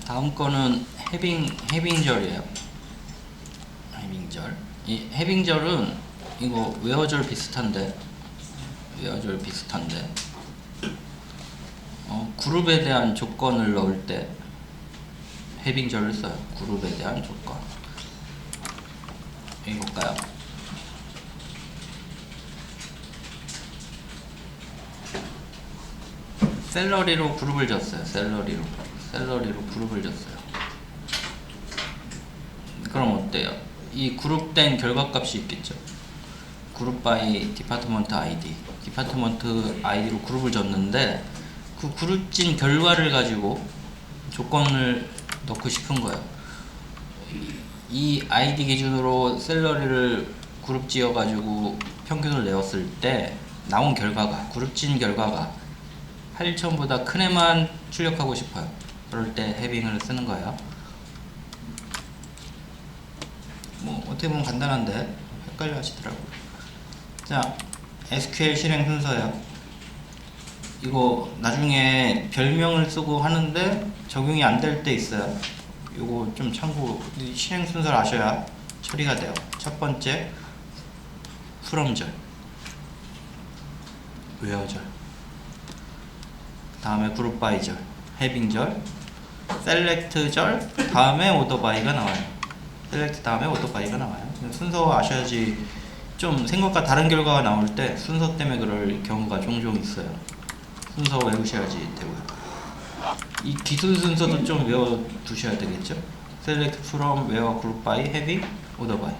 다음 거는 해빙절이에요. 해빙절. 이 해빙절은 이거 웨어절 비슷한데, 그룹에 대한 조건을 넣을 때 해빙절을 써요. 그룹에 대한 조건. 여기 볼까요? 샐러리로 그룹을 줬어요. 샐러리로 그룹을 줬어요. 그럼 어때요? 이 그룹된 결과값이 있겠죠. 그룹 바이 디파트먼트 아이디로 그룹을 줬는데 그 그룹진 결과를 가지고 조건을 넣고 싶은 거예요. 이 아이디 기준으로 샐러리를 그룹 지어 가지고 평균을 내었을 때 나온 결과가, 그룹진 결과가 8,000보다 큰 애만 출력하고 싶어요. 그럴 때 해빙을 쓰는 거예요. 뭐 어떻게 보면 간단한데 헷갈려 하시더라고요. 자, SQL 실행 순서예요. 이거 나중에 별명을 쓰고 하는데 적용이 안 될 때 있어요. 이거 좀 참고, 실행 순서를 아셔야 처리가 돼요. 첫 번째, from절, where절, 다음에 group by절, having절, select절, 다음에 order by가 나와요. select 다음에 order by가 나와요. 순서 아셔야지. 좀 생각과 다른 결과가 나올 때 순서 때문에 그럴 경우가 종종 있어요. 순서 외우셔야지 되고요. 이 기술 순서도 좀 외워두셔야 되겠죠. select from, where, group by, having, order by.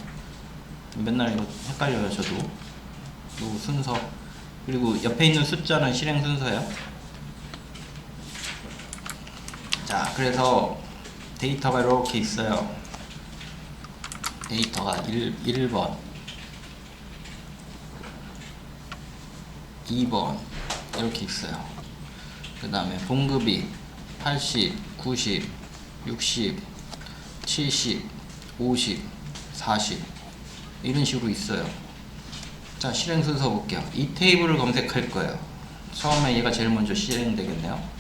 맨날 이거 헷갈려요, 저도. 요 순서. 그리고 옆에 있는 숫자는 실행 순서예요. 자, 그래서 데이터가 이렇게 있어요. 데이터가 1번, 2번 이렇게 있어요. 그 다음에 봉급이 80, 90, 60, 70, 50, 40 이런 식으로 있어요. 자, 실행 순서 볼게요. 이 테이블을 검색할 거예요. 처음에 얘가 제일 먼저 실행되겠네요.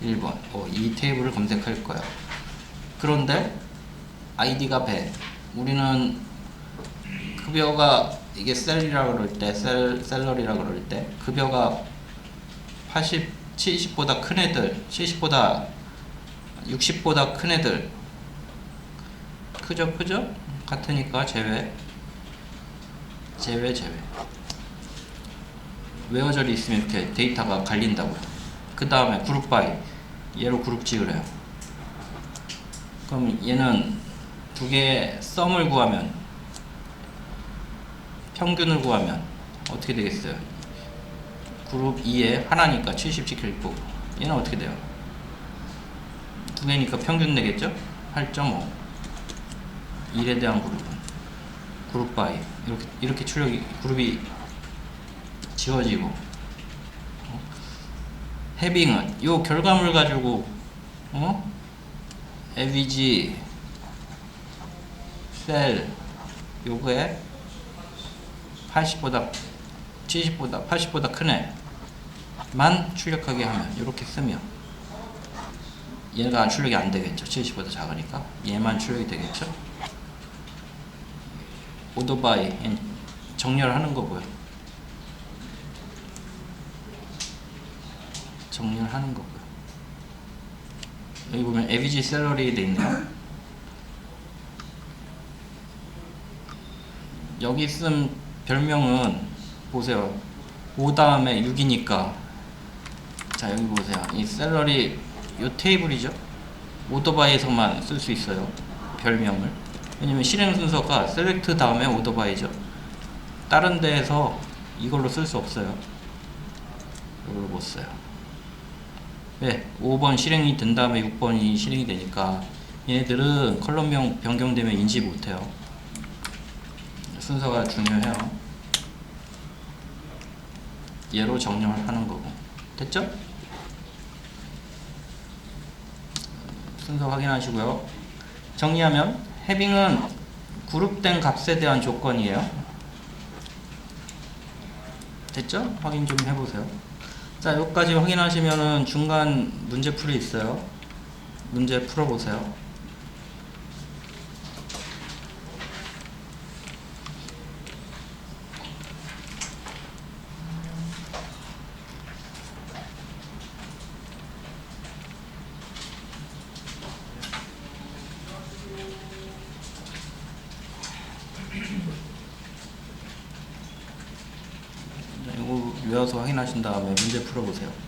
1번. 이 테이블을 검색할 거예요. 그런데 아이디가 100. 우리는 급여가, 이게 셀이라 그럴 때, 셀러리라 그럴 때 급여가 80, 70보다 큰 애들, 70보다 60보다 큰 애들, 크죠? 같으니까 제외. 웨어절이 있으면 이렇게 데이터가 갈린다고요. 그 다음에 그룹 바이, 얘로 그룹 지으래요. 그럼 얘는 두 개의 썸을 구하면, 평균을 구하면 어떻게 되겠어요? 그룹 2에 하나니까 70 지킬 거고, 얘는 어떻게 돼요? 두 개니까 평균 내겠죠? 8.5. 1에 대한 그룹은 그룹 바이, 이렇게 출력이, 그룹이 지워지고, 해빙은 요 결과물 가지고 average, 셀, 요거에 80보다 70보다 80보다 큰 애만 출력하게 하면, 이렇게 쓰면 얘가 출력이 안 되겠죠. 70보다 작으니까 얘만 출력이 되겠죠. order by, 정렬하는 거고요. 정렬하는 거고요. 여기 보면 average salary 돼 있네요. 여기 쓴 별명은 보세요. 5 다음에 6이니까, 자 여기 보세요. 이 셀러리 요 테이블이죠. 오더바이에서만 쓸 수 있어요, 별명을. 왜냐면 실행 순서가 셀렉트 다음에 오더바이죠. 다른 데에서 이걸로 쓸 수 없어요. 이걸로 못 써요. 왜? 5번 실행이 된 다음에 6번이 실행이 되니까 얘네들은 컬럼명 변경되면 인지 못해요. 순서가 중요해요. 얘로 정렬을 하는 거고. 됐죠? 순서 확인하시고요. 정리하면 해빙은 그룹된 값에 대한 조건이에요. 됐죠? 확인 좀 해보세요. 자, 여기까지 확인하시면은 중간 문제풀이 있어요. 문제 풀어보세요. 이거 외워서 확인하신 다음에 문제 풀어보세요.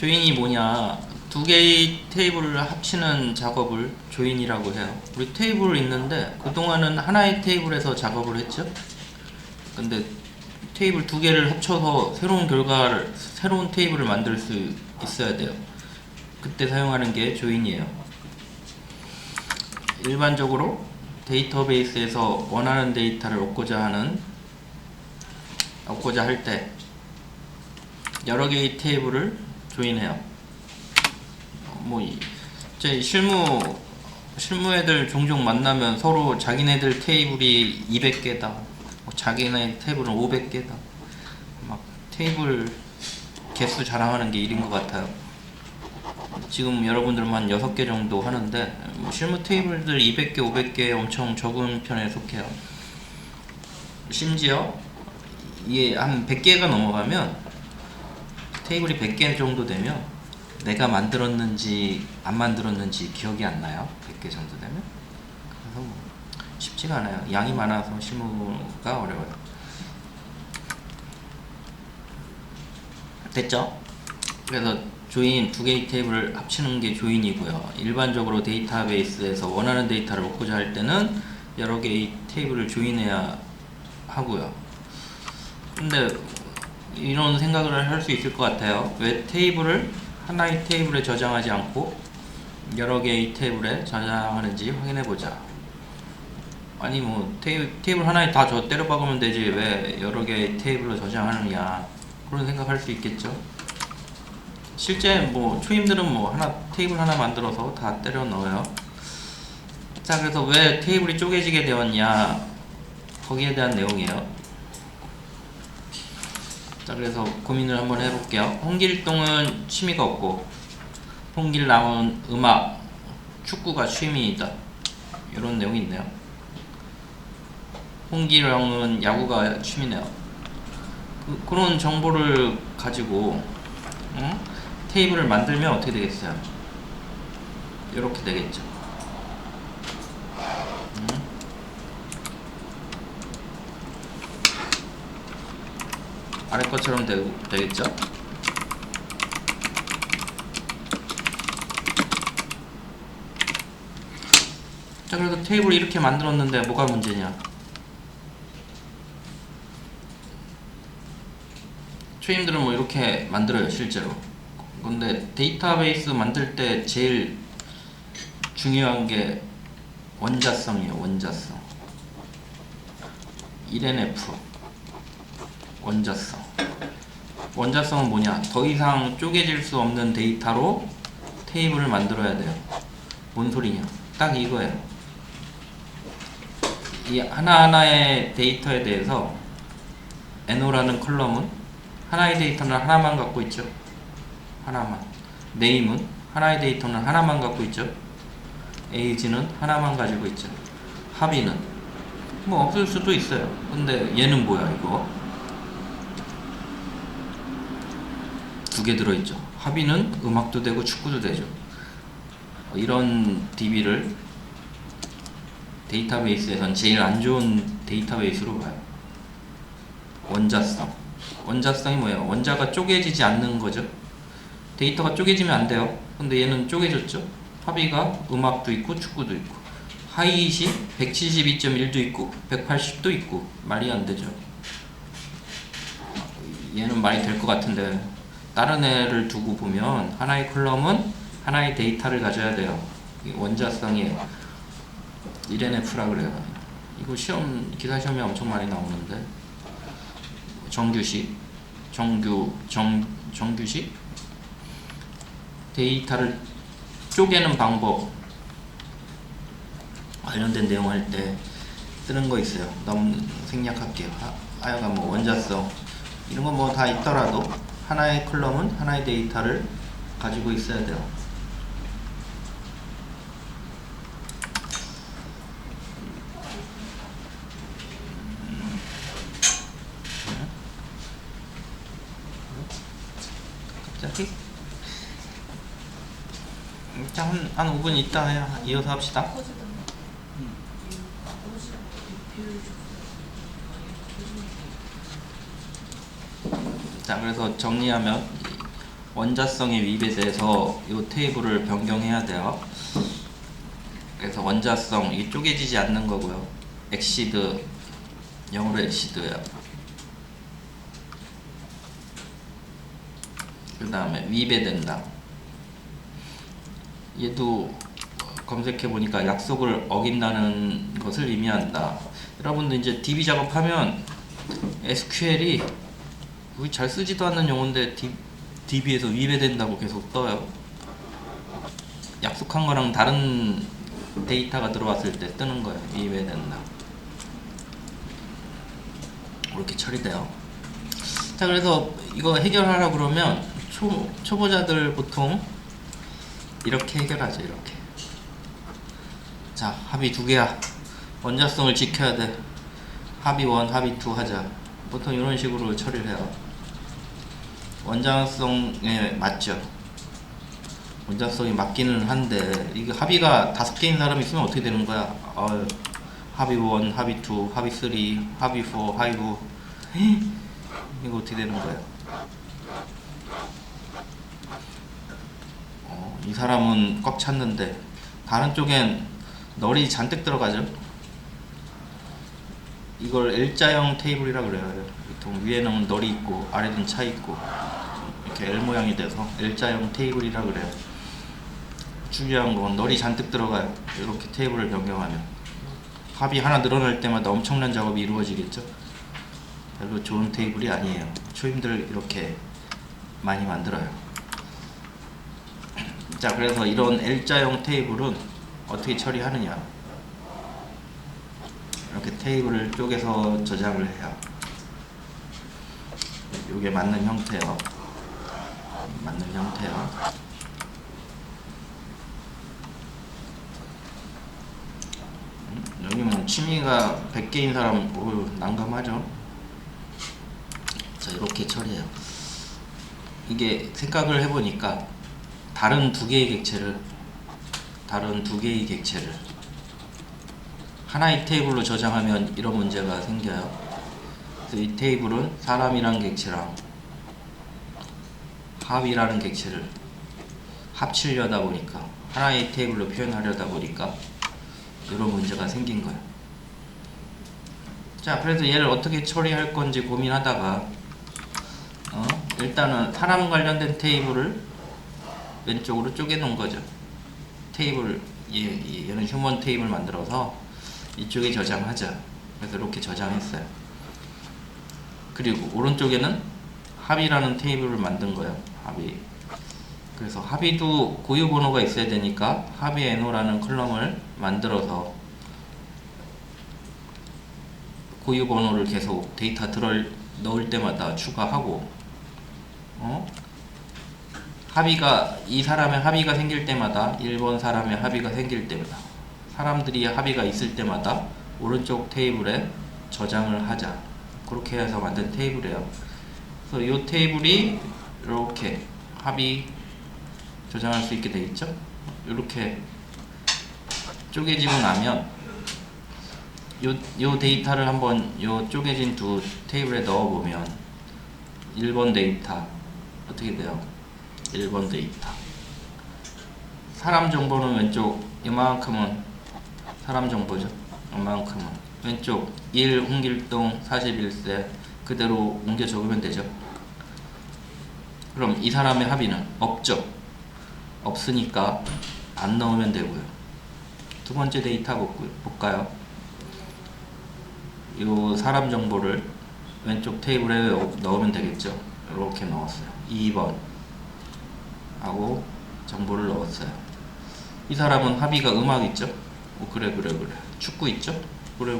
조인이 뭐냐, 두 개의 테이블을 합치는 작업을 조인이라고 해요. 우리 테이블 있는데 그동안은 하나의 테이블에서 작업을 했죠. 근데 테이블 두 개를 합쳐서 새로운 테이블을 만들 수 있어야 돼요. 그때 사용하는 게 조인이에요. 일반적으로 데이터베이스에서 원하는 데이터를 얻고자 할 때 여러 개의 테이블을 조인해요. 제 실무 애들 종종 만나면 서로 자기네들 테이블이 200개다, 자기네 테이블은 500개다, 막 테이블 개수 자랑하는 게 일인 것 같아요. 지금 여러분들은 한 6개 정도 하는데 실무 테이블들 200개, 500개 엄청 적은 편에 속해요. 심지어 이게 한 100개가 넘어가면, 테이블이 100개 정도 되면 내가 만들었는지 안 만들었는지 기억이 안 나요. 100개 정도 되면. 그래서 쉽지가 않아요. 양이 많아서 실무가 어려워요. 됐죠? 그래서 조인, 두 개의 테이블을 합치는 게 조인이고요. 일반적으로 데이터베이스에서 원하는 데이터를 얻고자 할 때는 여러 개의 테이블을 조인해야 하고요. 근데 이런 생각을 할 수 있을 것 같아요. 왜 하나의 테이블에 저장하지 않고 여러 개의 테이블에 저장하는지 확인해보자. 아니 테이블 하나에 다 때려 박으면 되지 왜 여러 개의 테이블로 저장하느냐, 그런 생각할 수 있겠죠. 실제 초임들은 테이블 하나 만들어서 다 때려 넣어요. 자, 그래서 왜 테이블이 쪼개지게 되었냐, 거기에 대한 내용이에요. 자, 그래서 고민을 한번 해볼게요. 홍길동은 취미가 없고 홍길남은 음악, 축구가 취미이다, 이런 내용이 있네요. 홍길영은 야구가 취미네요. 그런 정보를 가지고 테이블을 만들면 어떻게 되겠어요? 이렇게 되겠죠. 아래 것처럼 되겠죠? 자, 그래서 테이블 이렇게 만들었는데 뭐가 문제냐? 초임들은 이렇게 만들어요, 실제로. 근데 데이터베이스 만들 때 제일 중요한 게 원자성이에요. 원자성. 1NF. 원자성은 뭐냐? 더 이상 쪼개질 수 없는 데이터로 테이블을 만들어야 돼요. 뭔 소리냐? 딱 이거예요. 이 하나하나의 데이터에 대해서 NO라는 컬럼은 하나의 데이터는 하나만 갖고 있죠. 하나만. 네임은 하나의 데이터는 하나만 갖고 있죠. 에이지는 하나만 가지고 있죠. 합의는 없을 수도 있어요. 근데 얘는 뭐야, 이거? 두 개 들어있죠. 합의는 음악도 되고 축구도 되죠. 이런 DB를 데이터베이스에선 제일 안 좋은 데이터베이스로 봐요. 원자성이 뭐예요? 원자가 쪼개지지 않는 거죠. 데이터가 쪼개지면 안 돼요. 근데 얘는 쪼개졌죠. 합의가 음악도 있고 축구도 있고, 하이잇이 172.1도 있고 180도 있고, 말이 안 되죠. 얘는 말이 될 것 같은데 다른 애를 두고 보면 하나의 컬럼은 하나의 데이터를 가져야 돼요. 원자성이에요. 1NF라 그래요. 이거 기사 시험에 엄청 많이 나오는데, 정규식 데이터를 쪼개는 방법 관련된 내용 할 때 쓰는 거 있어요. 너무 생략할게요. 하여간 원자성 이런 거 다 있더라도 하나의 컬럼은 하나의 데이터를 가지고 있어야 돼요. 갑자기? 자, 한 5분 있다 이어서 합시다. 자, 그래서 정리하면 원자성의 위배돼서 이 테이블을 변경해야 돼요. 그래서 원자성 이 쪼개지지 않는 거고요. 엑시드 0으로 엑시드야. 그 다음에 위배된다. 얘도 검색해 보니까 약속을 어긴다는 것을 의미한다. 여러분들 이제 DB 작업하면 SQL이 잘 쓰지도 않는 용어인데 DB에서 위배된다고 계속 떠요. 약속한 거랑 다른 데이터가 들어왔을 때 뜨는 거예요. 위배된다. 이렇게 처리돼요. 자, 그래서 이거 해결하라 그러면 초보자들 보통 이렇게 해결하죠. 이렇게. 자, 합의 두 개야. 원자성을 지켜야 돼. 합의 1, 합의 2 하자. 보통 이런 식으로 처리를 해요. 원자성에 맞죠. 원자성이 맞기는 한데 이게 합의가 5개인 사람이 있으면 어떻게 되는 거야? 합의 1, 합의 2, 합의 3, 합의 4, 합의 5 이거 어떻게 되는 거야? 이 사람은 꽉 찼는데 다른 쪽엔 널이 잔뜩 들어가죠. 이걸 L자형 테이블이라 그래요. 보통 위에는 널이 있고 아래는 차 있고 이렇게 L 모양이 돼서 L자형 테이블이라 그래요. 중요한 건 널이 잔뜩 들어가요. 이렇게 테이블을 변경하면 합이 하나 늘어날 때마다 엄청난 작업이 이루어지겠죠. 별로 좋은 테이블이 아니에요. 초임들 이렇게 많이 만들어요. 자, 그래서 이런 L자형 테이블은 어떻게 처리하느냐, 이렇게 테이블을 쪼개서 저장을 해요. 이게 맞는 형태요. 맞는 형태요. 여기 뭐 취미가 100개인 사람 난감하죠. 자, 이렇게 처리해요. 이게 생각을 해보니까 다른 두 개의 객체를 하나의 테이블로 저장하면 이런 문제가 생겨요. 그래서 이 테이블은 사람이라는 객체랑 합이라는 객체를 합치려다 보니까 하나의 테이블로 표현하려다 보니까 이런 문제가 생긴 거예요. 자, 그래서 얘를 어떻게 처리할 건지 고민하다가 일단은 사람 관련된 테이블을 왼쪽으로 쪼개 놓은 거죠. 테이블, 얘는 휴먼 테이블 만들어서 이쪽에 저장하자. 그래서 이렇게 저장했어요. 그리고 오른쪽에는 합의라는 테이블을 만든 거예요. 합의. 그래서 합의도 고유 번호가 있어야 되니까 합의 NO라는 컬럼을 만들어서 고유 번호를 계속 데이터 넣을 때마다 추가하고, 합의가, 이 사람의 합의가 생길 때마다, 1번 사람의 합의가 생길 때마다, 사람들이 합의가 있을 때마다 오른쪽 테이블에 저장을 하자. 그렇게 해서 만든 테이블이에요. 그래서 이 테이블이 이렇게 합의 저장할 수 있게 되어 있죠. 이렇게 쪼개지고 나면 요 데이터를 한번 요 쪼개진 두 테이블에 넣어보면 1번 데이터 어떻게 돼요? 1번 데이터 사람 정보는 왼쪽 이만큼은 사람 정보죠. 이만큼은 왼쪽 1 홍길동 41세 그대로 옮겨 적으면 되죠. 그럼 이 사람의 합의는 없죠. 없으니까 안 넣으면 되고요. 두 번째 데이터 볼까요? 이 사람 정보를 왼쪽 테이블에 넣으면 되겠죠. 이렇게 넣었어요. 2번 하고 정보를 넣었어요. 이 사람은 합의가 음악 있죠. 그래. 축구 있죠. 그래.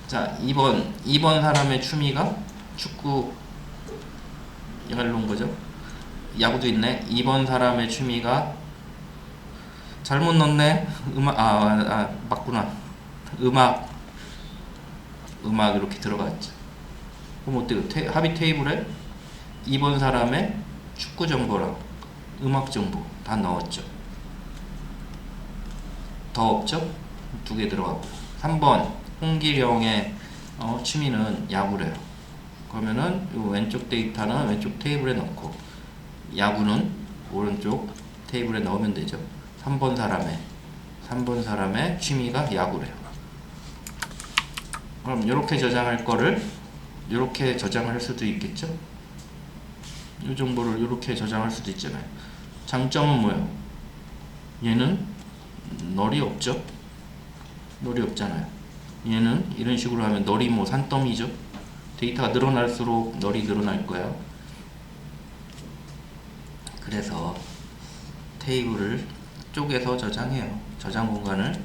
자, 2번 사람의 취미가 축구 이걸 놓은 거죠. 야구도 있네. 2번 사람의 취미가 잘못 넣었네. 맞구나. 음악 이렇게 들어갔죠. 그럼 어때요? 합의 테이블에 2번 사람의 축구 정보랑 음악 정보 다 넣었죠. 더 없죠? 2개 들어가고. 3번 홍길영의 취미는 야구래요. 그러면은 이 왼쪽 데이터는 왼쪽 테이블에 넣고 야구는 오른쪽 테이블에 넣으면 되죠. 3번 사람의 취미가 야구래요. 그럼 이렇게 저장할 거를 이렇게 저장할 수도 있겠죠. 이 정보를 이렇게 저장할 수도 있잖아요. 장점은 뭐예요? 얘는 널이 없죠. 널이 없잖아요. 얘는 이런 식으로 하면 널이 뭐 산더미죠. 데이터가 늘어날수록 널이 늘어날 거예요. 그래서 테이블을 쪼개서 저장해요. 저장 공간을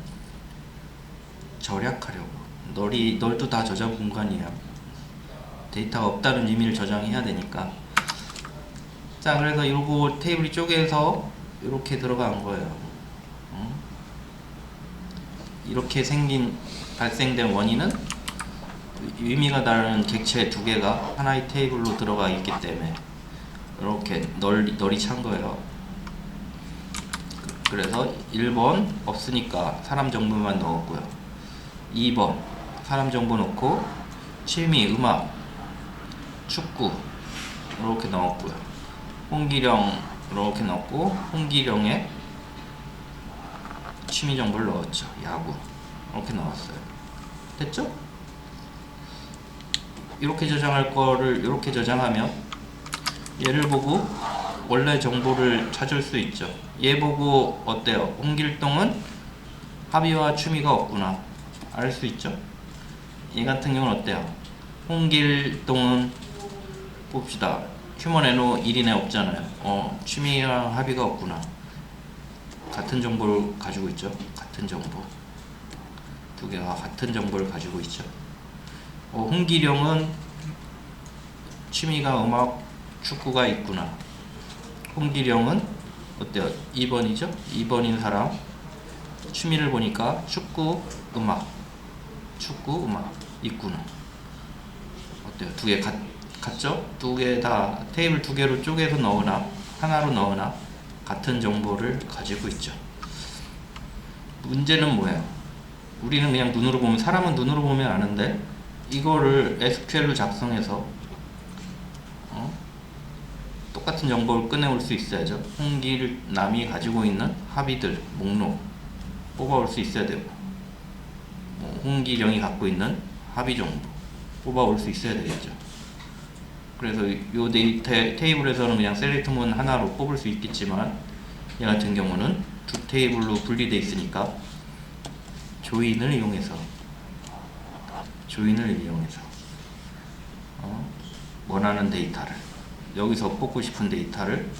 절약하려고. 널도 다 저장 공간이에요. 데이터가 없다는 의미를 저장해야 되니까. 자, 그래서 요거 테이블이 쪼개서 이렇게 들어간 거예요. 이렇게 발생된 원인은 의미가 다른 객체 두 개가 하나의 테이블로 들어가 있기 때문에 이렇게 널이 찬 거예요. 그래서 1번 없으니까 사람 정보만 넣었고요. 2번 사람 정보 넣고 취미, 음악, 축구 이렇게 넣었고요. 홍기령 이렇게 넣었고 홍기령의 취미 정보를 넣었죠. 야구 이렇게 넣었어요. 됐죠? 이렇게 저장할 거를 이렇게 저장하면 얘를 보고 원래 정보를 찾을 수 있죠. 얘 보고 어때요? 홍길동은 합의와 취미가 없구나 알 수 있죠. 얘 같은 경우는 어때요? 홍길동은 봅시다. 휴먼 애노 1인에 없잖아요. 취미랑 합의가 없구나. 같은 정보를 가지고 있죠. 같은 정보. 두 개가 같은 정보를 가지고 있죠. 홍기령은 취미가 음악, 축구가 있구나. 홍기령은 어때요? 2번이죠? 2번인 사람 취미를 보니까 축구, 음악 있구나. 어때요? 두 개 같죠? 두 개 다 테이블 두 개로 쪼개서 넣으나 하나로 넣으나 같은 정보를 가지고 있죠. 문제는 뭐예요? 우리는 그냥 눈으로 보면, 사람은 눈으로 보면 아는데 이거를 SQL로 작성해서 똑같은 정보를 꺼내올 수 있어야죠. 홍길남이 가지고 있는 합의들 목록 뽑아올 수 있어야 되고, 홍기령이 갖고 있는 합의 정보 뽑아올 수 있어야 되겠죠. 그래서 이 테이블에서는 그냥 셀렉트문 하나로 뽑을 수 있겠지만 얘 같은 경우는 두 테이블로 분리되어 있으니까 조인을 이용해서 원하는 데이터를, 여기서 뽑고 싶은 데이터를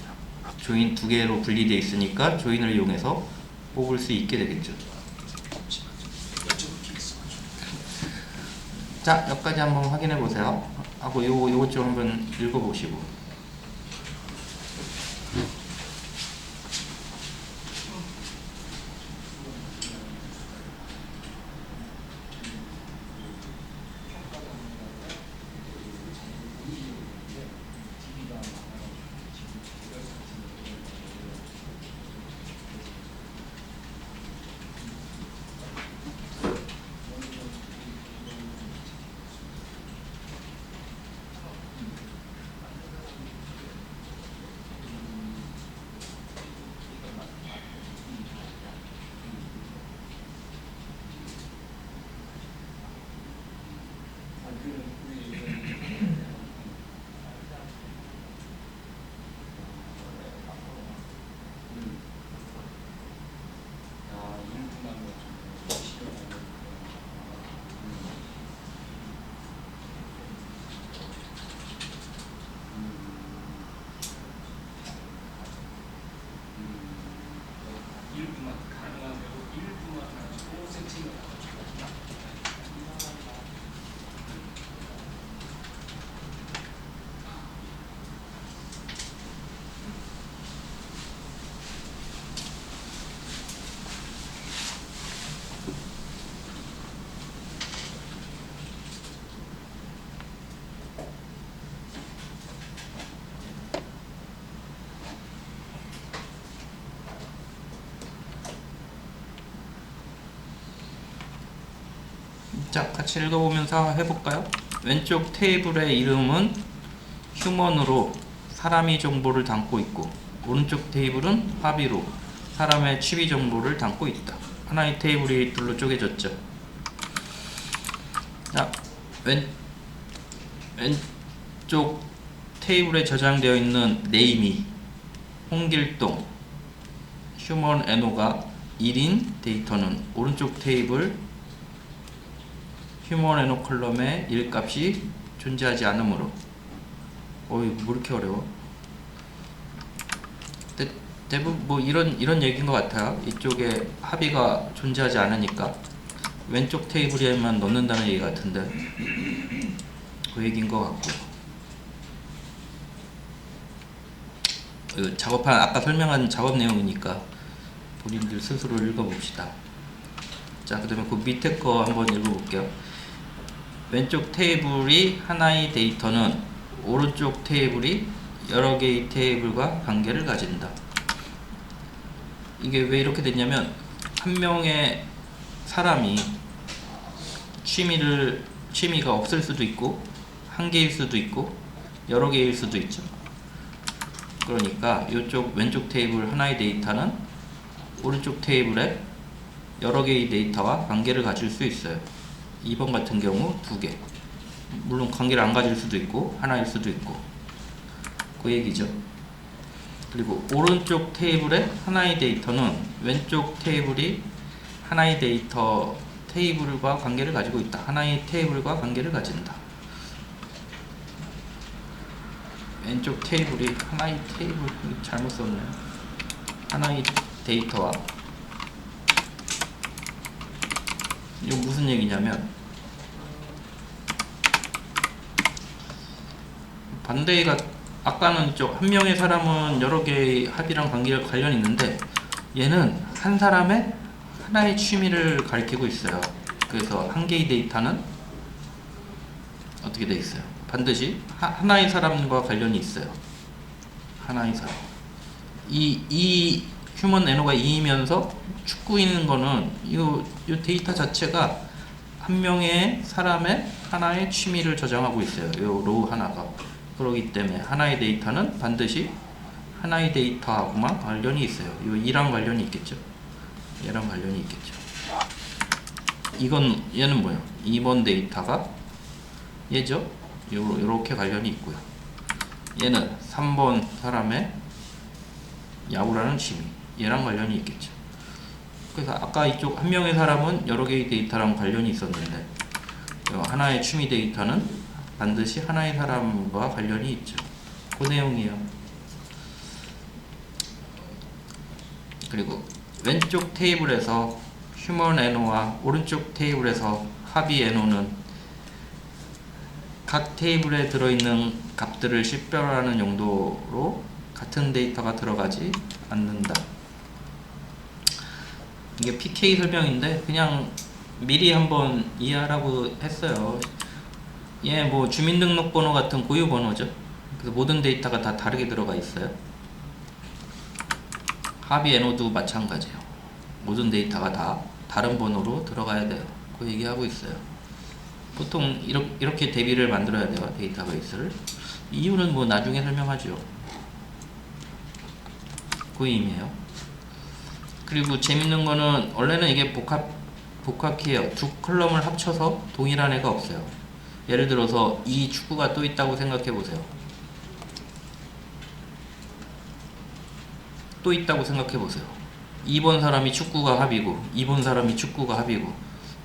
조인 두 개로 분리되어 있으니까 조인을 이용해서 뽑을 수 있게 되겠죠. 자, 여기까지 한번 확인해 보세요. 하고 요것 좀 한번 읽어 보시고. 자, 같이 읽어보면서 해볼까요? 왼쪽 테이블의 이름은 휴먼으로 사람이 정보를 담고 있고, 오른쪽 테이블은 합의로 사람의 취미 정보를 담고 있다. 하나의 테이블이 둘로 쪼개졌죠. 자, 왼쪽 테이블에 저장되어 있는 네이미, 홍길동, 휴먼 에노가 1인 데이터는 오른쪽 테이블 휴먼 에노 컬럼에 1값이 존재하지 않으므로. 어이, 뭐 이렇게 어려워? 대부분 뭐 이런 얘기인 것 같아요. 이쪽에 합의가 존재하지 않으니까 왼쪽 테이블에만 넣는다는 얘기 같은데, 그 얘기인 것 같고, 작업한 아까 설명한 작업 내용이니까 본인들 스스로 읽어봅시다. 자, 그 다음에 그 밑에 거 한번 읽어볼게요. 왼쪽 테이블이 하나의 데이터는 오른쪽 테이블이 여러 개의 테이블과 관계를 가진다. 이게 왜 이렇게 됐냐면, 한 명의 사람이 취미가 없을 수도 있고, 한 개일 수도 있고, 여러 개일 수도 있죠. 그러니까 이쪽 왼쪽 테이블 하나의 데이터는 오른쪽 테이블에 여러 개의 데이터와 관계를 가질 수 있어요. 2번 같은 경우 2개. 물론 관계를 안 가질 수도 있고 하나일 수도 있고, 그 얘기죠. 그리고 오른쪽 테이블에 하나의 데이터는 왼쪽 테이블이 하나의 테이블과 관계를 가지고 있다. 하나의 테이블과 관계를 가진다. 왼쪽 테이블이 하나의 테이블, 잘못 썼네요. 하나의 데이터와, 이거 무슨 얘기냐면, 반대가 아까는 이쪽 한 명의 사람은 여러 개의 합의랑 관련이 있는데, 얘는 한 사람의 하나의 취미를 가리키고 있어요. 그래서 한 개의 데이터는 어떻게 돼 있어요? 반드시 하나의 사람과 관련이 있어요. 하나의 사람. 이 휴먼 에너가 2이면서 축구인 거는 이 데이터 자체가 한 명의 사람의 하나의 취미를 저장하고 있어요. 이 로우 하나가. 그렇기 때문에 하나의 데이터는 반드시 하나의 데이터하고만 관련이 있어요. 이랑 관련이 있겠죠. 얘랑 관련이 있겠죠. 얘는 뭐예요? 2번 데이터가 얘죠. 요렇게 관련이 있고요. 얘는 3번 사람의 야구라는 취미, 얘랑 관련이 있겠죠. 그래서 아까 이쪽 한 명의 사람은 여러 개의 데이터랑 관련이 있었는데, 하나의 취미 데이터는 반드시 하나의 사람과 관련이 있죠. 그 내용이에요. 그리고 왼쪽 테이블에서 휴먼 에노와 오른쪽 테이블에서 합의 에노는 각 테이블에 들어있는 값들을 식별하는 용도로 같은 데이터가 들어가지 않는다. 이게 PK 설명인데 그냥 미리 한번 이해하라고 했어요. 얘 뭐 주민등록번호 같은 고유 번호죠. 그래서 모든 데이터가 다 다르게 들어가 있어요. 합의 에노도 마찬가지예요. 모든 데이터가 다 다른 번호로 들어가야 돼요. 그 얘기하고 있어요. 보통 이렇게 대비를 만들어야 돼요. 데이터베이스를. 이유는 뭐 나중에 설명하죠. 그 의미예요. 그리고 재밌는 거는, 원래는 이게 복합키예요. 두 컬럼을 합쳐서 동일한 애가 없어요. 예를 들어서 이 축구가 또 있다고 생각해 보세요. 또 있다고 생각해 보세요. 2번 사람이 축구가 합이고 2번 사람이 축구가 합이고,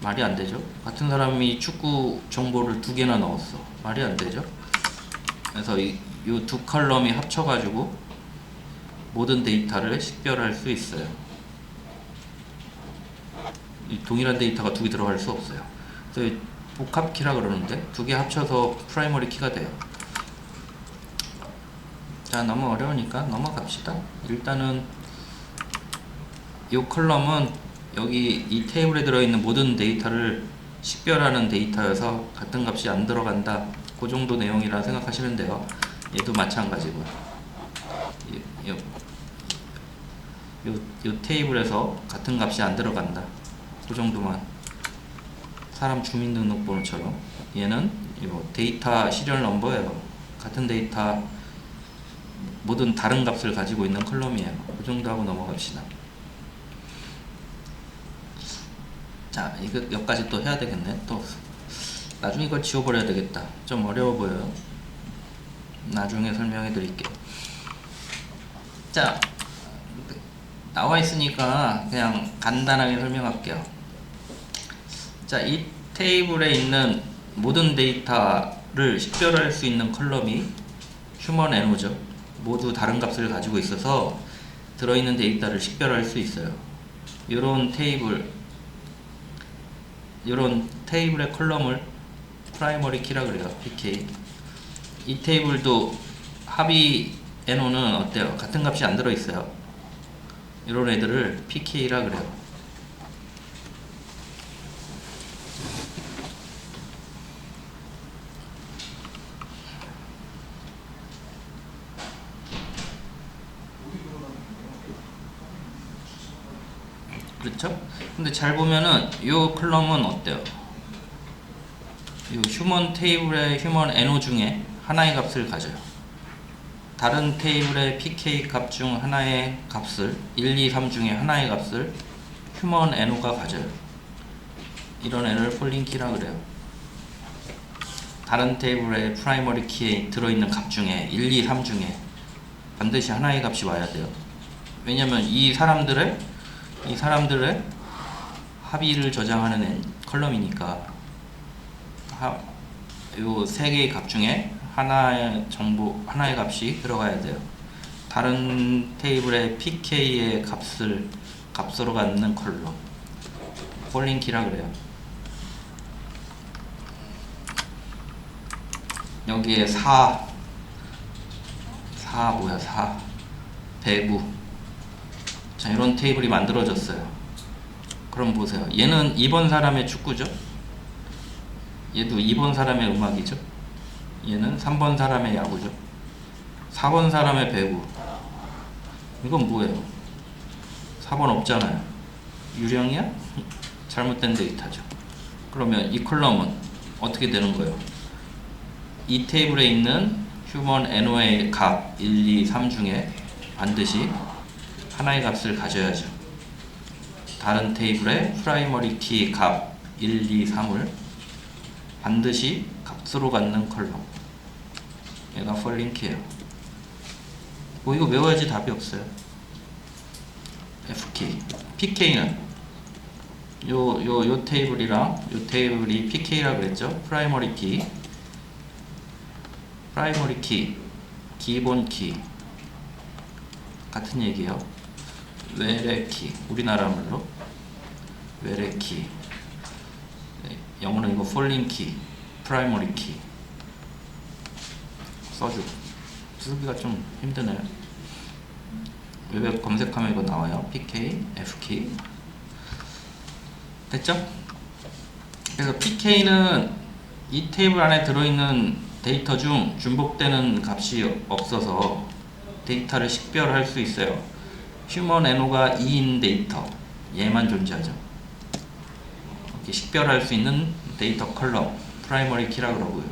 말이 안 되죠. 같은 사람이 축구 정보를 2개나 넣었어. 말이 안 되죠. 그래서 이 두 컬럼이 합쳐가지고 모든 데이터를 식별할 수 있어요. 이 동일한 데이터가 2개 들어갈 수 없어요. 그래서 복합키라 그러는데 2개 합쳐서 프라이머리 키가 돼요. 자, 너무 어려우니까 넘어갑시다. 일단은 이 컬럼은 여기 이 테이블에 들어있는 모든 데이터를 식별하는 데이터여서 같은 값이 안 들어간다. 그 정도 내용이라 생각하시면 돼요. 얘도 마찬가지고요. 이 테이블에서 같은 값이 안 들어간다. 그 정도만. 사람 주민등록번호처럼. 얘는 데이터 시리얼 넘버예요. 같은 데이터 모든 다른 값을 가지고 있는 컬럼이에요. 그 정도 하고 넘어갑시다. 자, 이거 여기까지 또 해야 되겠네. 또 나중에 이걸 지워버려야 되겠다. 좀 어려워 보여요. 나중에 설명해 드릴게요. 자, 나와 있으니까 그냥 간단하게 설명할게요. 자, 이 테이블에 있는 모든 데이터를 식별할 수 있는 컬럼이 휴먼 NO죠. 모두 다른 값을 가지고 있어서 들어있는 데이터를 식별할 수 있어요. 이런 테이블의 컬럼을 프라이머리 키라 그래요. PK. 이 테이블도 합의 NO는 어때요? 같은 값이 안 들어있어요. 이런 애들을 PK라 그래요. 그렇죠? 근데 잘 보면은 이 컬럼은 어때요? 이 휴먼 테이블의 휴먼 NO 중에 하나의 값을 가져요. 다른 테이블의 PK 값 중 하나의 값을 1, 2, 3 중에 하나의 값을 휴먼 NO가 가져요. 이런 애를 폴링 키라 그래요. 다른 테이블의 프라이머리 키에 들어있는 값 중에 1, 2, 3 중에 반드시 하나의 값이 와야 돼요. 왜냐면 이 사람들의 합의를 저장하는 컬럼이니까 요 세 개의 값 중에 하나의 값이 들어가야 돼요. 다른 테이블의 PK의 값으로 갖는 컬럼 폴링 키라 그래요. 여기에 4 배구. 자, 이런 테이블이 만들어졌어요. 그럼 보세요. 얘는 2번 사람의 축구죠. 얘도 2번 사람의 음악이죠. 얘는 3번 사람의 야구죠. 4번 사람의 배구. 이건 뭐예요? 4번 없잖아요. 유령이야? 잘못된 데이터죠. 그러면 이 컬럼은 어떻게 되는 거예요? 이 테이블에 있는 휴먼 NO의 값 1, 2, 3 중에 반드시 하나의 값을 가져야죠. 다른 테이블의 프라이머리 키 값 1, 2, 3을 반드시 값으로 갖는 컬럼. 얘가 폴링 키예요. 뭐 이거 외워야지 답이 없어요. F키. PK는 요 테이블이랑 요 테이블이 PK라 그랬죠. 프라이머리 키, 기본 키 같은 얘기예요. 외래키, 우리나라 말로 외래키. 영어는 이거 폴링 키, 프라이머리 키 써주고. 쓰기가 좀 힘드네요. 웹 검색하면 이거 나와요. PK, F키. 됐죠? 그래서 PK는 이 테이블 안에 들어있는 데이터 중 중복되는 값이 없어서 데이터를 식별할 수 있어요. 휴먼 NO가 2인 데이터, 얘만 존재하죠. 이렇게 식별할 수 있는 데이터 컬럼, 프라이머리 키라 그러고요.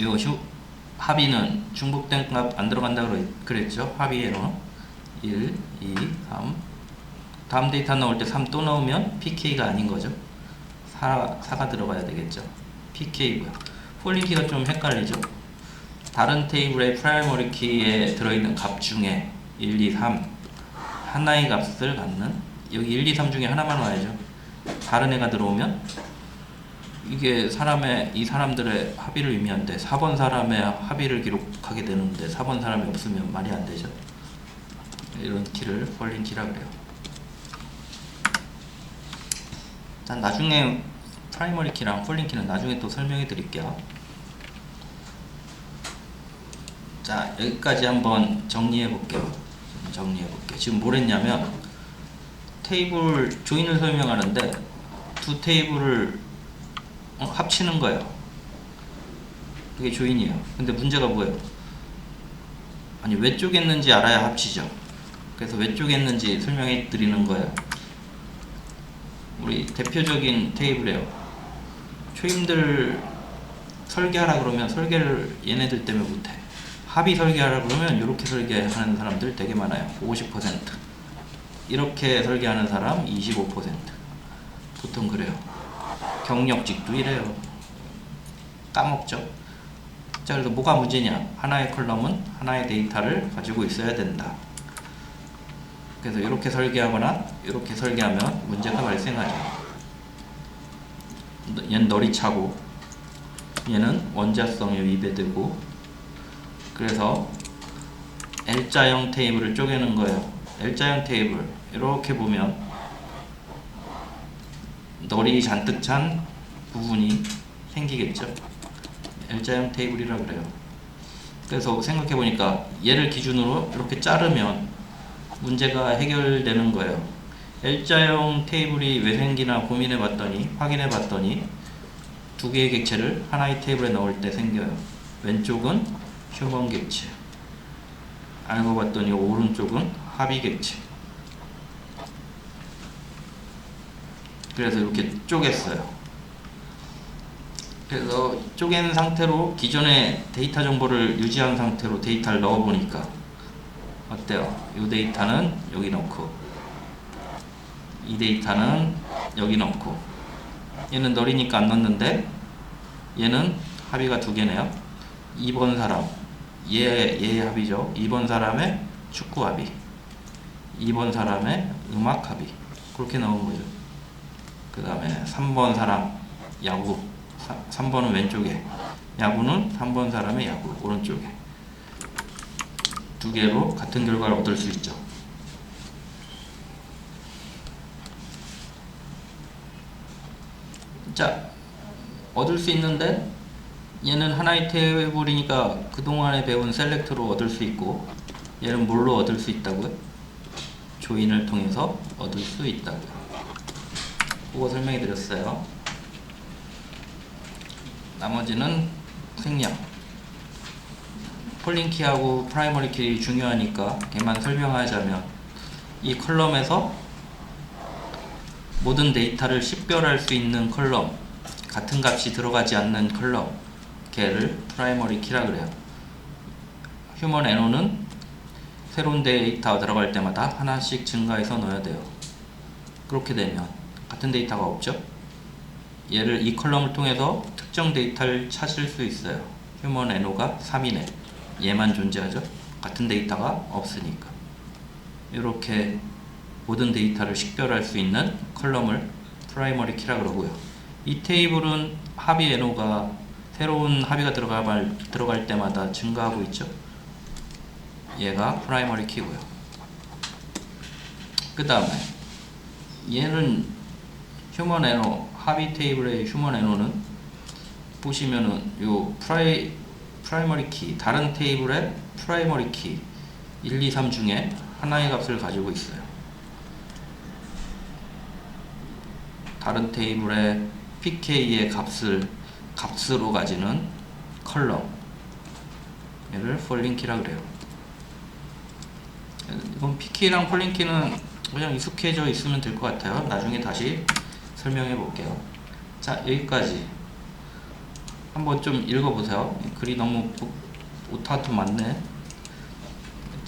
요 합의는 중복된 값 안 들어간다 그랬죠. 합의 NO 1, 2, 3. 다음 데이터 나올 때 3 또 넣으면 PK가 아닌 거죠. 4가 들어가야 되겠죠. PK고요. 폴링 키가 좀 헷갈리죠. 다른 테이블의 프라이머리 키에 들어있는 값 중에 1, 2, 3 하나의 값을 갖는, 여기 1, 2, 3 중에 하나만 와야죠. 다른 애가 들어오면 이게 이 사람들의 합의를 의미하는데 4번 사람의 합의를 기록하게 되는데 4번 사람이 없으면 말이 안 되죠. 이런 키를 폴링 키라 그래요. 난 나중에 프라이머리 키랑 폴링 키는 나중에 또 설명해 드릴게요. 자, 여기까지 한번 정리해 볼게요. 지금 뭘 했냐면 테이블 조인을 설명하는데 두 테이블을 합치는 거예요. 그게 조인이에요. 근데 문제가 뭐예요? 아니, 왜 쪼갰는지 알아야 합치죠. 그래서 왜 쪼갰는지 설명해 드리는 거예요. 우리 대표적인 테이블이에요. 초임들 설계하라 그러면 설계를 얘네들 때문에 못해. 합의 설계하라 그러면 이렇게 설계하는 사람들 되게 많아요. 50%. 이렇게 설계하는 사람 25%. 보통 그래요. 경력직도 이래요. 까먹죠. 자, 그래서 뭐가 문제냐? 하나의 컬럼은 하나의 데이터를 가지고 있어야 된다. 그래서 이렇게 설계하거나 이렇게 설계하면 문제가 발생하죠. 얘는 널이 차고 얘는 원자성이 위배되고, 그래서 L자형 테이블을 쪼개는 거예요. L자형 테이블 이렇게 보면 널이 잔뜩 찬 부분이 생기겠죠. L자형 테이블이라 그래요. 그래서 생각해 보니까 얘를 기준으로 이렇게 자르면 문제가 해결되는 거예요. L자형 테이블이 왜 생기나 고민해 봤더니, 확인해 봤더니 두 개의 객체를 하나의 테이블에 넣을 때 생겨요. 왼쪽은 휴먼 객체, 알고 봤더니 오른쪽은 합의 객체. 그래서 이렇게 쪼갰어요. 그래서 쪼갠 상태로 기존의 데이터 정보를 유지한 상태로 데이터를 넣어보니까 어때요? 이 데이터는 여기 넣고, 이 데이터는 여기 넣고, 얘는 널이니까 안 넣는데 얘는 합의가 두 개네요. 2번 사람, 얘의 합의죠. 2번 사람의 축구 합의, 2번 사람의 음악 합의, 그렇게 넣은 거죠. 그 다음에 3번 사람 야구, 3번은 왼쪽에, 야구는 3번 사람의 야구 오른쪽에. 두 개로 같은 결과를 얻을 수 있죠. 자, 얻을 수 있는데 얘는 하나의 테이블이니까 그동안에 배운 셀렉트로 얻을 수 있고, 얘는 뭘로 얻을 수 있다고요? 조인을 통해서 얻을 수 있다고요. 그거 설명해 드렸어요. 나머지는 생략. 폴링키하고 프라이머리 키 중요하니까 걔만 설명하자면, 이 컬럼에서 모든 데이터를 식별할 수 있는 컬럼, 같은 값이 들어가지 않는 컬럼, 걔를 프라이머리 키라 그래요. 휴먼 NO는 새로운 데이터 들어갈 때마다 하나씩 증가해서 넣어야 돼요. 그렇게 되면 같은 데이터가 없죠. 얘를 이 컬럼을 통해서 특정 데이터를 찾을 수 있어요. 휴먼 NO가 3이네. 얘만 존재하죠. 같은 데이터가 없으니까. 이렇게 모든 데이터를 식별할 수 있는 컬럼을 프라이머리 키라 그러고요. 이 테이블은 합의 NO가 새로운 합의가 들어갈 때마다 증가하고 있죠. 얘가 프라이머리 키고요. 그 다음에 얘는 휴먼 NO, 합의 테이블의 휴먼 NO는 보시면은 요 프라이머리 키, 다른 테이블의 프라이머리 키 1, 2, 3 중에 하나의 값을 가지고 있어요. 다른 테이블의 pk의 값으로 가지는 컬럼, 얘를 폴링키라 그래요. 이건 pk랑 폴링키는 그냥 익숙해져 있으면 될 것 같아요. 나중에 다시 설명해 볼게요. 자, 여기까지 한번 좀 읽어보세요. 글이 너무 오타투 많네.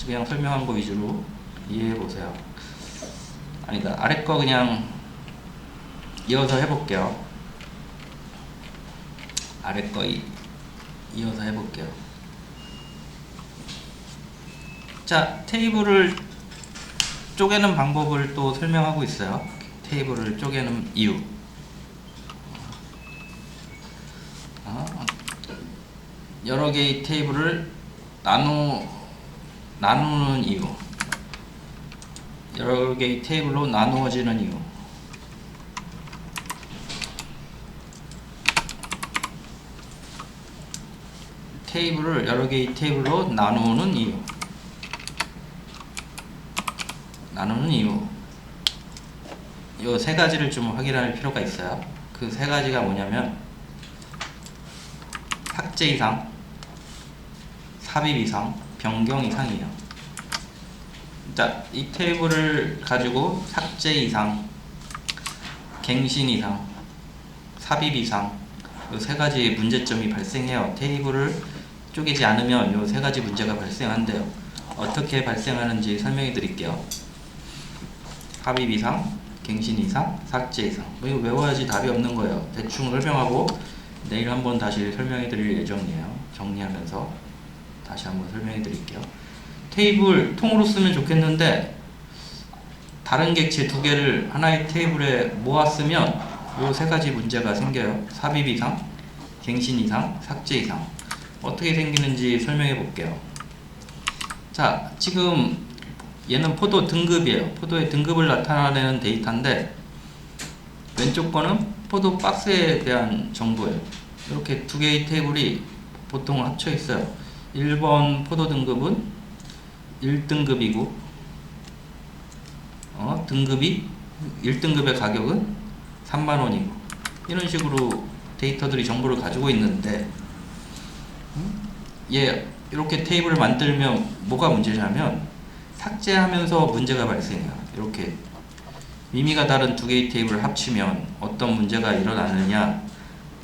그냥 설명한 거 위주로 이해해 보세요. 아니다, 아래 거 그냥 이어서 해볼게요. 아래 거 이어서 해볼게요. 자, 테이블을 쪼개는 방법을 또 설명하고 있어요. 테이블을 쪼개는 이유. 여러 개의 테이블을 나누는 이유. 여러 개의 테이블로 나누어지는 이유. 테이블을 여러 개의 테이블로 나누는 이유. 요 세 가지를 좀 확인할 필요가 있어요. 그 세 가지가 뭐냐면 삭제 이상, 삽입 이상, 변경 이상이에요. 자, 이 테이블을 가지고 삭제 이상, 갱신 이상, 삽입 이상, 이 세 가지 문제점이 발생해요. 테이블을 쪼개지 않으면 요 세 가지 문제가 발생한대요. 어떻게 발생하는지 설명해 드릴게요. 합입 이상, 갱신 이상, 삭제 이상. 뭐 이거 외워야지 답이 없는 거예요. 대충 설명하고 내일 한번 다시 설명해 드릴 예정이에요. 정리하면서 다시 한번 설명해 드릴게요. 테이블 통으로 쓰면 좋겠는데 다른 객체 두 개를 하나의 테이블에 모았으면 요 세 가지 문제가 생겨요. 삽입 이상, 갱신 이상, 삭제 이상. 어떻게 생기는지 설명해 볼게요. 자, 지금 얘는 포도 등급이에요. 포도의 등급을 나타내는 데이터인데 왼쪽 거는 포도 박스에 대한 정보예요. 이렇게 두 개의 테이블이 보통 합쳐 있어요. 1번 포도 등급은 1등급이고 등급이 1등급의 가격은 3만원이고 이런 식으로 데이터들이 정보를 가지고 있는데 얘 이렇게 테이블을 만들면 뭐가 문제냐면 삭제하면서 문제가 발생해요. 이렇게 의미가 다른 두 개의 테이블을 합치면 어떤 문제가 일어나느냐,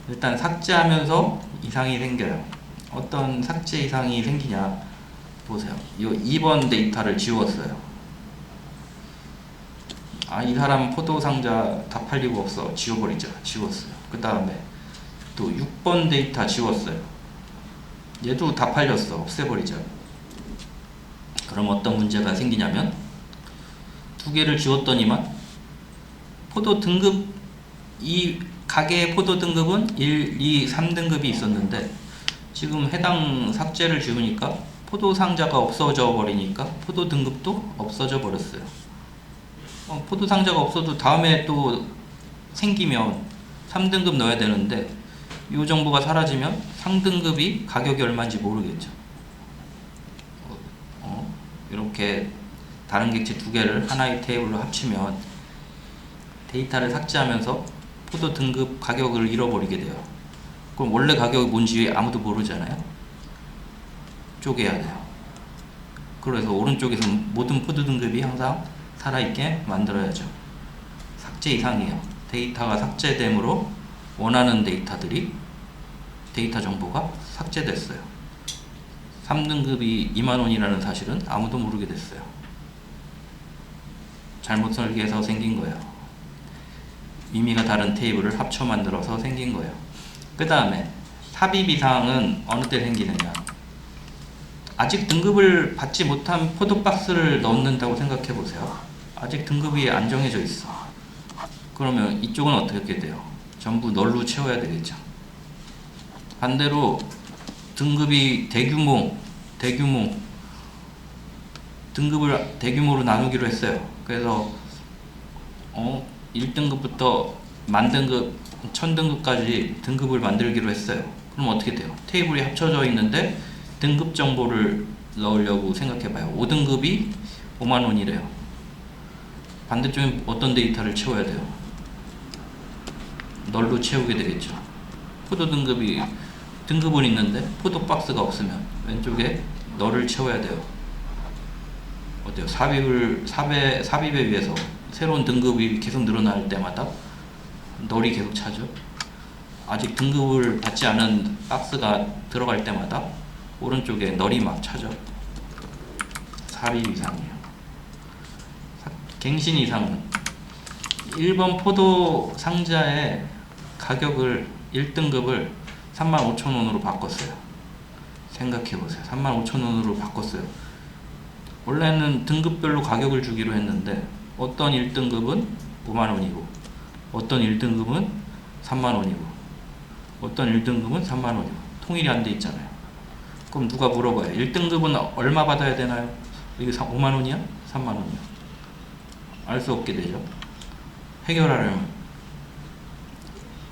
일단 삭제하면서 이상이 생겨요. 어떤 삭제 이상이 생기냐 보세요. 이 2번 데이터를 지웠어요. 이 사람 포도 상자 다 팔리고 없어. 지워버리자. 지웠어요. 그 다음에 또 6번 데이터 지웠어요. 얘도 다 팔렸어. 없애버리자. 그럼 어떤 문제가 생기냐면 두 개를 지웠더니만 포도 등급, 이 가게의 포도 등급은 1, 2, 3등급이 있었는데 지금 해당 삭제를 지우니까 포도 상자가 없어져 버리니까 포도 등급도 없어져 버렸어요. 포도 상자가 없어도 다음에 또 생기면 3등급 넣어야 되는데 이 정보가 사라지면 상등급이 가격이 얼마인지 모르겠죠. 이렇게 다른 객체 두 개를 하나의 테이블로 합치면 데이터를 삭제하면서 포도 등급 가격을 잃어버리게 돼요. 그럼 원래 가격이 뭔지 아무도 모르잖아요. 쪼개야 돼요. 그래서 오른쪽에서 모든 포도 등급이 항상 살아있게 만들어야죠. 삭제 이상이에요. 데이터가 삭제됨으로 원하는 데이터 정보가 삭제됐어요. 3등급이 2만원이라는 사실은 아무도 모르게 됐어요. 잘못 설계해서 생긴 거예요. 의미가 다른 테이블을 합쳐 만들어서 생긴 거예요. 그 다음에 삽입 이상은 어느 때 생기느냐, 아직 등급을 받지 못한 포도박스를 넣는다고 생각해 보세요. 아직 등급이 안 정해져 있어. 그러면 이쪽은 어떻게 돼요? 전부 널로 채워야 되겠죠. 반대로 등급이 등급을 대규모로 나누기로 했어요. 그래서 1등급부터 만등급, 1000등급까지 등급을 만들기로 했어요. 그럼 어떻게 돼요? 테이블이 합쳐져 있는데 등급 정보를 넣으려고 생각해봐요. 5등급이 5만원이래요. 반대쪽에 어떤 데이터를 채워야 돼요? 널로 채우게 되겠죠. 포도 등급은 있는데 포도 박스가 없으면 왼쪽에 널을 채워야 돼요. 어때요? 삽입에 의해서 새로운 등급이 계속 늘어날 때마다 널이 계속 차죠. 아직 등급을 받지 않은 박스가 들어갈 때마다 오른쪽에 널이 막 차죠. 삽입 이상이에요. 갱신 이상은 1번 포도 상자의 가격을 1등급을 35,000원으로 바꿨어요. 생각해보세요. 35,000원으로 바꿨어요. 원래는 등급별로 가격을 주기로 했는데 어떤 1등급은 5만원이고 어떤 1등급은 3만원이고 어떤 1등급은 3만원이고 통일이 안 돼 있잖아요. 그럼 누가 물어봐요. 1등급은 얼마 받아야 되나요? 이게 5만원이야? 3만원이야? 알 수 없게 되죠. 해결하려면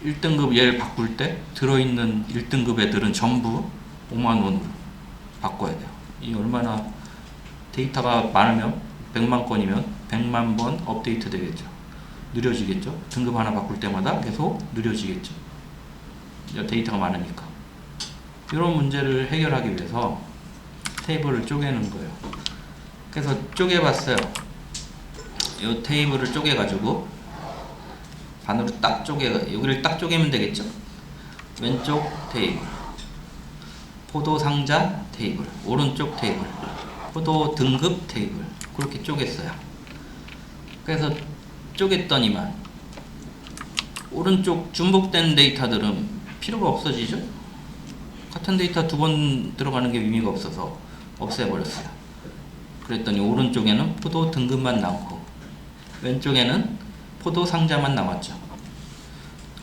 1등급 얘를 바꿀 때 들어있는 1등급 애들은 전부 5만원으로 바꿔야 돼요. 이 얼마나 데이터가 많으면 100만 건이면 100만 번 업데이트 되겠죠. 느려지겠죠. 등급 하나 바꿀 때마다 계속 느려지겠죠. 데이터가 많으니까. 이런 문제를 해결하기 위해서 테이블을 쪼개는 거예요. 그래서 쪼개봤어요. 이 테이블을 쪼개가지고 반으로 여기를 딱 쪼개면 되겠죠. 왼쪽 테이블 포도 상자 테이블, 오른쪽 테이블, 포도 등급 테이블, 그렇게 쪼갰어요. 그래서 쪼갰더니만 오른쪽 중복된 데이터들은 필요가 없어지죠. 같은 데이터 두 번 들어가는 게 의미가 없어서 없애버렸어요. 그랬더니 오른쪽에는 포도 등급만 남고 왼쪽에는 포도 상자만 남았죠.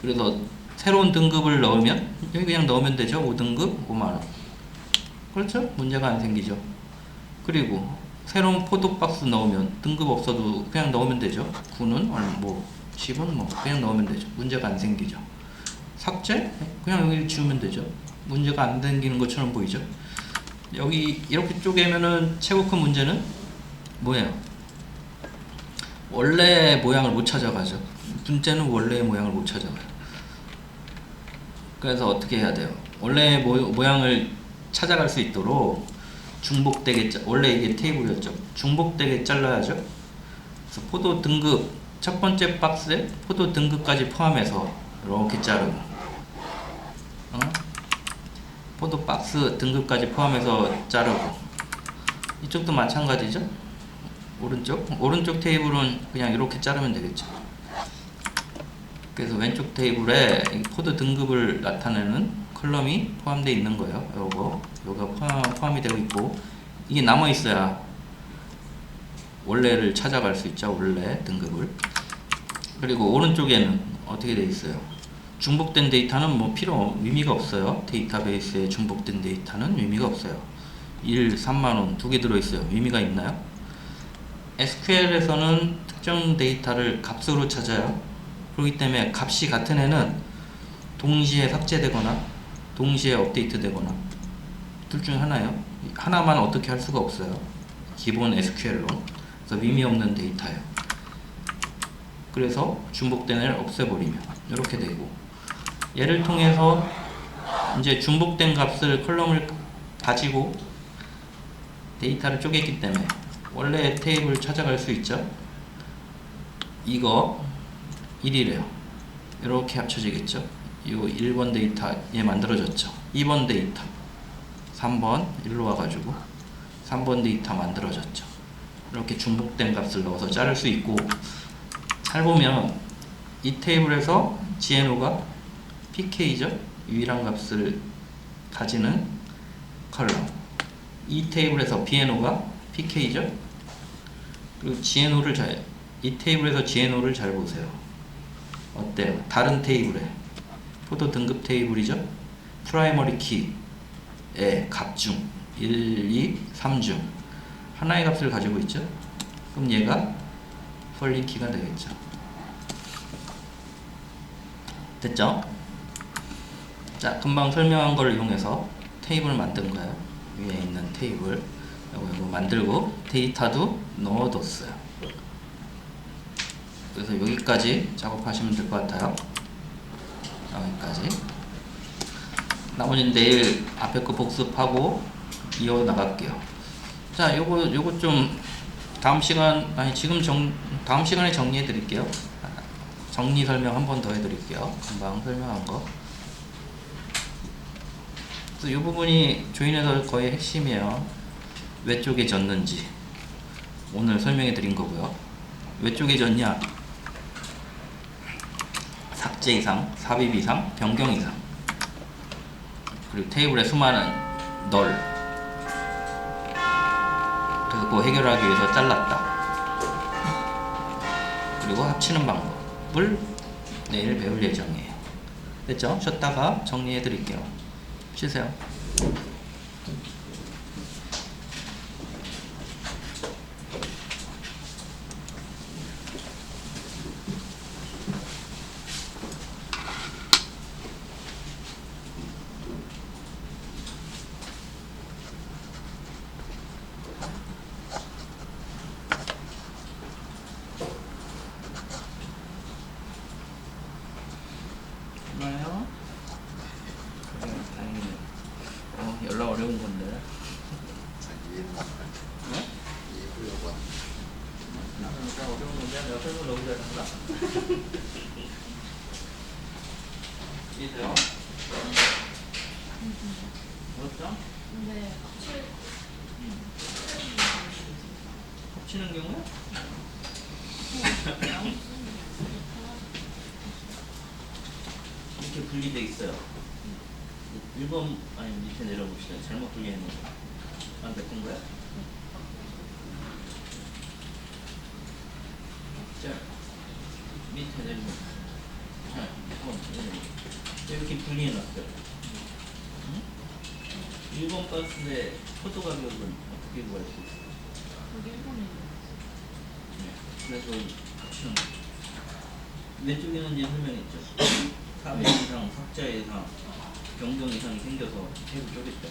그래서 새로운 등급을 넣으면 여기 그냥 넣으면 되죠. 5등급 5만원. 그렇죠? 문제가 안 생기죠. 그리고 새로운 포도 박스 넣으면 등급 없어도 그냥 넣으면 되죠. 9는 뭐 10은 뭐 그냥 넣으면 되죠. 문제가 안 생기죠. 삭제? 그냥 여기 지우면 되죠. 문제가 안 생기는 것처럼 보이죠. 여기 이렇게 쪼개면은 최고 큰 문제는 뭐예요? 원래 모양을 못 찾아가죠. 문제는 원래의 모양을 못 찾아가요. 그래서 어떻게 해야 돼요? 원래 모양을 찾아갈 수 있도록 중복되게 원래 이게 테이블이었죠. 중복되게 잘라야죠. 그래서 포도 등급 첫 번째 박스에 포도 등급까지 포함해서 이렇게 자르고 포도 박스 등급까지 포함해서 자르고 이쪽도 마찬가지죠. 오른쪽 테이블은 그냥 이렇게 자르면 되겠죠. 그래서 왼쪽 테이블에 포도 등급을 나타내는 컬럼이 포함되어 있는 거예요. 요거 포함이 되고 있고 이게 남아 있어야 원래를 찾아갈 수 있죠. 원래 등급을. 그리고 오른쪽에는 어떻게 되어 있어요? 중복된 데이터는 뭐 의미가 없어요. 데이터베이스에 중복된 데이터는 의미가 없어요. 1, 3만원 두 개 들어있어요. 의미가 있나요? SQL에서는 특정 데이터를 값으로 찾아요. 그렇기 때문에 값이 같은 애는 동시에 삭제되거나 동시에 업데이트 되거나 둘 중 하나예요. 하나만 어떻게 할 수가 없어요. 기본 SQL로. 그래서 의미 없는 데이터예요. 그래서 중복된 애를 없애버리면 이렇게 되고 얘를 통해서 이제 중복된 값을 컬럼을 가지고 데이터를 쪼갰기 때문에 원래 테이블 찾아갈 수 있죠. 이거 1이래요. 이렇게 합쳐지겠죠. 이 1번 데이터 얘 만들어졌죠. 2번 데이터 3번 일로 와가지고 3번 데이터 만들어졌죠. 이렇게 중복된 값을 넣어서 자를 수 있고 잘 보면 이 테이블에서 GNO가 PK죠. 유일한 값을 가지는 컬럼. 이 테이블에서 BNO가 PK죠. 그리고 이 테이블에서 GNO를 잘 보세요. 어때요? 다른 테이블에 포도 등급 테이블이죠. 프라이머리 키의 값 중 1, 2, 3 중 하나의 값을 가지고 있죠. 그럼 얘가 펄링 키가 되겠죠. 됐죠? 자, 금방 설명한 걸 이용해서 테이블 만든 거예요. 위에 있는 테이블 이거 만들고 데이터도 넣어뒀어요. 그래서 여기까지 작업하시면 될 것 같아요. 여기까지. 나머지는 내일 앞에 거 복습하고 이어 나갈게요. 자, 요거 좀 다음 시간에 정리해 드릴게요. 정리 설명 한 번 더 해드릴게요. 금방 설명한 거. 그래서 이 부분이 조인에서 거의 핵심이에요. 왜 쪼개졌는지 오늘 설명해 드린 거고요. 왜 쪼개졌냐? 삭제 이상, 삽입 이상, 변경 이상, 그리고 테이블에 수많은 널. 그래서 그거 해결하기 위해서 잘랐다. 그리고 합치는 방법을 내일 배울 예정이에요. 됐죠? 쉬었다가 정리해 드릴게요. 쉬세요. 얼마요? 그래, 다행이네. 연락 어려운 건데. 네? 나는 어려운 건데 내가 설명 너무 잘한다. 이해돼요? 그렇죠? 근데 합치는 경우에 이렇게 분리돼 있어요. 1번 아니 밑에 내려봅시다. 잘못 분리했는 거. 안 바꾼 거야? 자, 밑에 내리면 자, 이렇게 분리해놨어요. 응? 1번 박스의 포도 가격은 어떻게 구할 수 있어요? 그게 1번이에요. 네. 그래서 합치는 거. 왼쪽에는 이제 설명했죠. 4배 이상, 삭자 이상, 변경 이상이 생겨서 테이블 쪼갰다.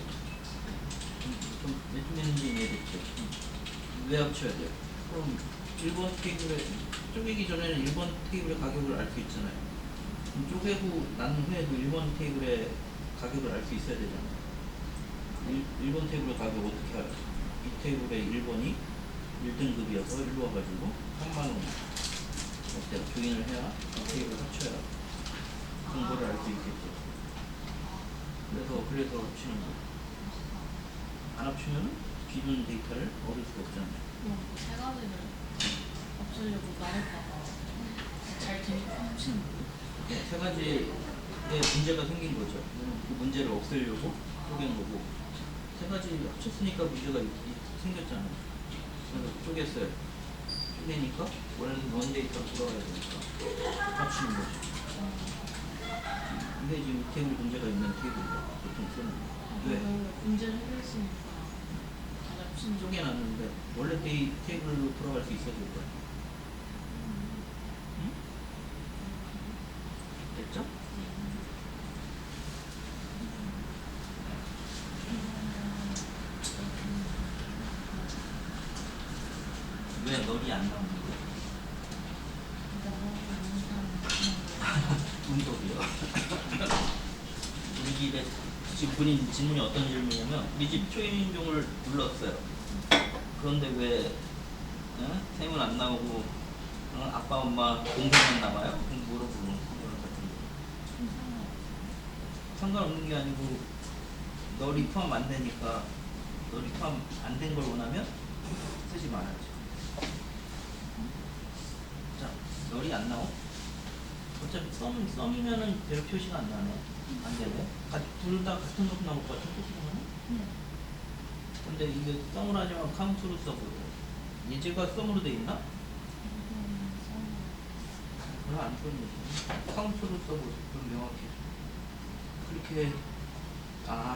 그럼 왼쪽에는 이제 이해됐죠. 왜 합쳐야 돼요? 그럼 1번 테이블에 쪼개기 전에는 1번 테이블의 가격을 알 수 있잖아요. 그럼 쪼개고 난 후에도 1번 테이블의 가격을 알 수 있어야 되잖아요. 1번 테이블의 가격 어떻게 알아요? 이 테이블의 1번이 1등급이어서 일로 와가지고 3만원 어때요? 조인을 해야 이 테이블을 합쳐야 정보를 알 수 있겠죠. 그래서 합치는 거예요. 안 합치면 기존 데이터를 얻을 수가 없잖아요. 세 가지를 없애려고 나눴다가 잘 되니까 합치는 거예요. 네, 세 가지의 문제가 생긴 거죠. 그 문제를 없애려고 쪼갠 거고, 세 가지 합쳤으니까 문제가 생겼잖아요. 그래서 쪼갰어요. 쪼개니까 원래는 원 데이터로 돌아가야 되니까 합치는 거죠. 이게 지금 테이블 문제가 있는 테이블이에요. 보통 쓰는 거. 왜? 문제를 해결했으니까 잘 합치는 거. 쪼개놨는데 원래 테이블로 돌아갈 수 있어야 될 거야. 응? 됐죠? 왜 널이 안 나오는 거야? 운동이요. 우리 집에 지금 본인 질문이 어떤 질문이냐면 우리 집 초인종을 눌렀어요. 그런데 왜 셈은 안 나오고 아빠 엄마 동생만 나와요? 그럼 물어보는 거랑 같은 거. 상관없는 게 아니고 널이 포함 안 되니까 널이 포함 안 된 걸 원하면 쓰지 말아야죠. 자, 널이 안 나오? 어차피 썸이면은 별 표시가 안 나네. 안 되네. 둘 다 같은 값 나올 것 같은 표시는? 근데 이게 썸을 하지만 카운트로 써보고 예제가 썸으로 돼 있나? 별로 안 좋은 얘기. 카운트로 써보고 좀 명확해. 그렇게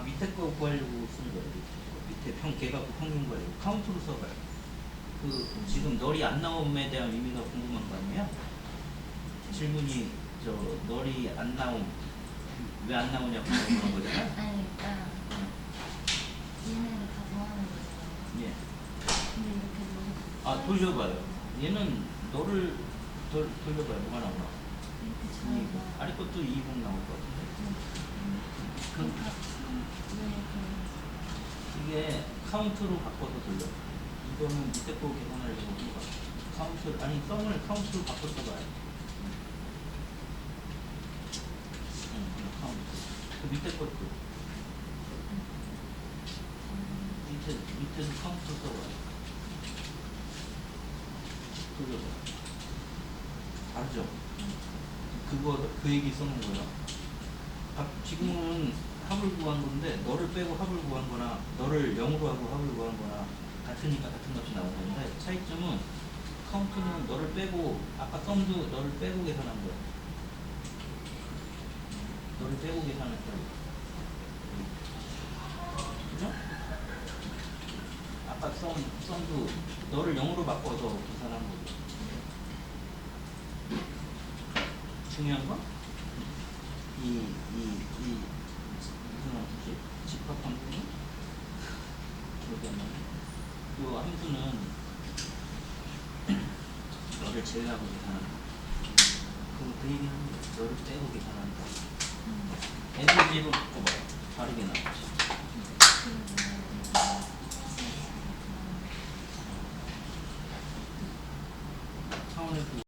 밑에 거 구하려고 쓰는 거예요. 밑에 걔가 평균 구하려고 카운트로 써봐요. 지금 널이 안 나옴에 대한 의미가 궁금한 거 아니에요? 질문이 널이 안 나옴 왜 안 나오냐고 물어보는 거잖아요. 아니 그러니까 얘네를 다 더하는 거잖아요. 예. 근데 이렇게 돌려봐요. 얘는 너를 돌려봐요. 뭐가 나오나? 이렇게 220. 아래 것도 220 나올 것 같은데. 그러니까 이게 카운트로 바꿔서 돌려. 이거는 밑에 거 계산하려고 해봐. 썸을 카운트로 바꿔 써봐요. 카운트. 그 밑에 것도. 밑에도 카운트 써봐요. 돌려봐. 알죠? 그 얘기 써놓은 거야. 지금은 합을 구한 건데 너를 빼고 합을 구한 거나 너를 0으로 하고 합을 구한 거나 같으니까 같은 값이 나온 건데 차이점은 카운트는 너를 빼고 아까 썸도 너를 빼고 계산한 거야. 너를 빼고 계산했다고. 그죠? 아까 썸도 너를 0으로 바꿔서 계산한 거고. 중요한 건 무슨 함수지? 집합 함수는 기억이 안 나네. 이 함수는 너를 제외하고 계산한다. 그 얘기는 너를 빼고 계산한다. 에너지로 바꿔봐요. 다르게 나오지. 차원에서